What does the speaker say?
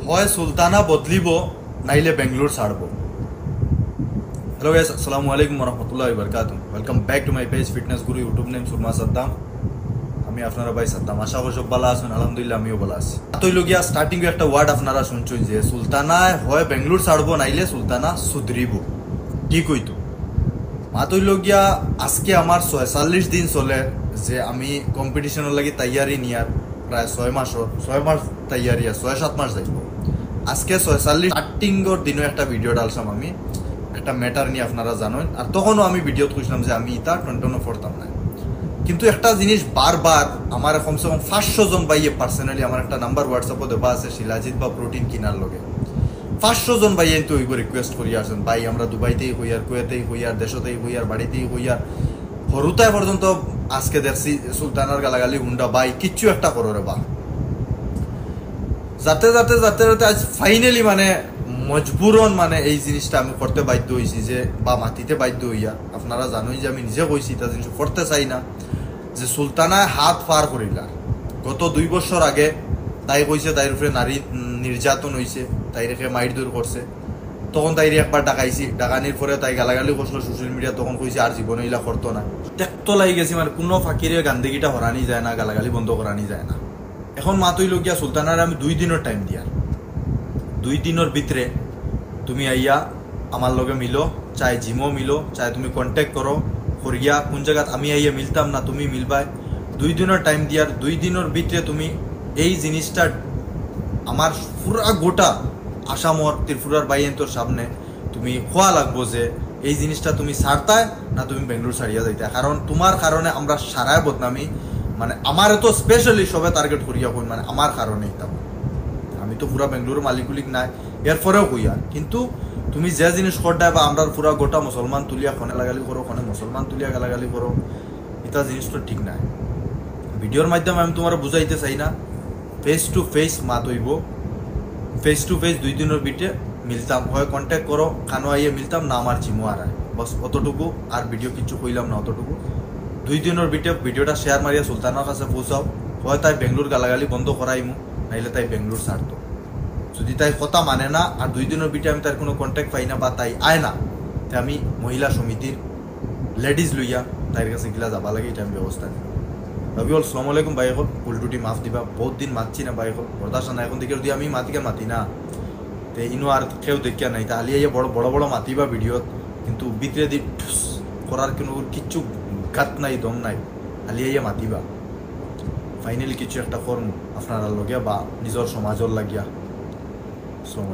হয় সুলতানা বদলিব নাইলে বেঙ্গলোর ছাড়ব। হ্যালো গাইস, আসসালামু আলাইকুম রহমতুল্লাহি ওয়া বারাকাতুহু। Welcome back to my page fitness Guru, YouTube name Surma Saddam. আমি আপনারা ভাই সাদ্দাম, আশা করি সব ভালো আছেন। আলহামদুলিল্লাহ আমিও ভালো আছি। তৈলগিয়া স্টার্টিং একটা ওয়ার্ড আপনারা শুনছেন যে সুলতানা হয় বেঙ্গলোর ছাড়ব নাইলে সুলতানা সুধরিব। ঠিক হইতো মাতৈলগিয়া আজকে আমার 46 দিন চলে যে আমি কম্পিটিশনের লাগি তৈয়ারি নিয়ার প্রায় 6 মাস তৈয়ারি 6-7 মাস যাইব। আজকে 46 স্টার্টিংর দিনও একটা ভিডিও ডালছিলাম আমি একটা ম্যাটার নিয়ে, আপনারা জানেন। আর তখনও আমি ভিডিওত কইছিলাম যে আমি এটা কন্টিনিউ করতাম না, কিন্তু একটা জিনিস বারবার আমার কমসে কম 500 জন ভাইয়ে পার্সোনালি আমার একটা নাম্বার হোয়াটসঅ্যাপও দেওয়া আছে শিলাজিৎ বা প্রোটিন কিনার লগে 500 জন ভাই তো ওইব রিকোয়েস্ট করি আসেন ভাই, আমরা দুবাইতেই হই আর কুয়েতেই হই আর দেশতেই হই আর বাড়িতেই হই আর হরুতায় পর্যন্ত আজকে দেখছি সুলতানার গালাগালি হুন্ডা ভাই কিচ্ছু একটা করো রে বা। যাতে যাতে যাতে যাতে আজ ফাইনালি মানে মজবুরন মানে এই জিনিসটা আমি করতে বাধ্য হয়েছি যে বা মাতিতে বাধ্য হইয়া। আপনারা জানোই যে আমি নিজে কইছি এটা জিনিস করতে চাই না, যে সুলতানায় হাত পার করিলার গত 2 বছর আগে তাই কইছে তাইর উপরে নারী নির্যাতন হয়েছে, তাই রেখে মাইর দূর করছে। তখন তাইরে একবার ডাকাইছি, ডাকানির পরে তাই গালাগালি করছিল সোশ্যাল মিডিয়া, তখন কইছে আর জীবনে ইলা করতো না। টেকতো লাগি গেছি মানে কোনো ফাঁকিরে গান্দিগিটা হরানি যায় না, গালাগালি বন্ধ করানি যায় না। এখন মাতই লগিয়া সুলতানার আমি 2 দিনের টাইম দিয়ার, 2 দিনের ভিতরে তুমি আইয়া আমার লগে মিলো, চাই জিমও মিলো, চাই তুমি কন্ট্যাক্ট করো করিয়া কোন জায়গাত আমি আইয়া মিলতাম না তুমি মিলবাই। 2 দিনের টাইম দিয়ার, 2 দিনের ভিতরে তুমি এই জিনিসটা আমার পুরা গোটা আসামর ত্রিপুরার বাইয়েন্তর সামনে তুমি খোয়া লাগবো যে এই জিনিসটা তুমি ছাড়তায় না তুমি বেঙ্গলোর ছাড়িয়া যাইতা। কারণ তোমার কারণে আমরা সারায় বদনামি মানে আমার তো স্পেশালি সবে টার্গেট করিয়া কই মানে আমার কারণে এটা। আমি তো পুরা বেঙ্গলোর মালিকুলিক নাই এরপরেও কইয়া, কিন্তু তুমি যে জিনিস করতে বা আমরা পুরা গোটা মুসলমান তুলিয়া খনে লাগালি করো, খনে মুসলমান তুলিয়া গালাগালি করো, এটা জিনিস তো ঠিক নাই। ভিডিওর মাধ্যমে আমি তোমার বুঝাইতে চাই না, ফেস টু ফেস মাত হইব, ফেস টু ফেস 2 দিনের ভিতরে মিলতাম, হয় কন্ট্যাক্ট করো খানো আইয়ে মিলতাম না আমার জিমো আর বস অতটুকু। আর ভিডিও কিছু কইলাম না অতটুকু। 2 দিনের ভিতরে ভিডিওটা শেয়ার মারিয়া সুলতানার কাছে পৌঁছাও, হয় তাই বেঙ্গলোর গালাগালি বন্ধ করাইমু নাইলে তাই বেঙ্গলোর ছাড়তো। যদি তাই কথা মানে না আর 2 দিনের ভিতরে আমি তার কোনো কন্ট্যাক্ট পাই না বা তাই আয় না, তাই আমি মহিলা সমিতির লেডিজ লইয়া তাইর কাছে গিলা যাবা লাগে, এটা আমি ব্যবস্থা নিই। রবি হল সালাম আলাইকুম ভাই, এখন ভুল টুটি মাফ দিবা, বহুত দিন মাতছি না ভাই, এখন বরদাস্ত না। এখন থেকে যদি আমি মাতি না তে ইনো আর কেউ দেখিয়া নাই, তাহলে এই বড় বড় বড় মাতিবা ভিডিওত, কিন্তু ভিতরে দি করার কোনো কিচ্ছু গাত নাই, দম নাই, খালি এই মাতিবা। ফাইনালি কিছু একটা কর্ম আপনার লগে বা নিজের সমাজের লাগিয়া। আসসালামু আলাইকুম।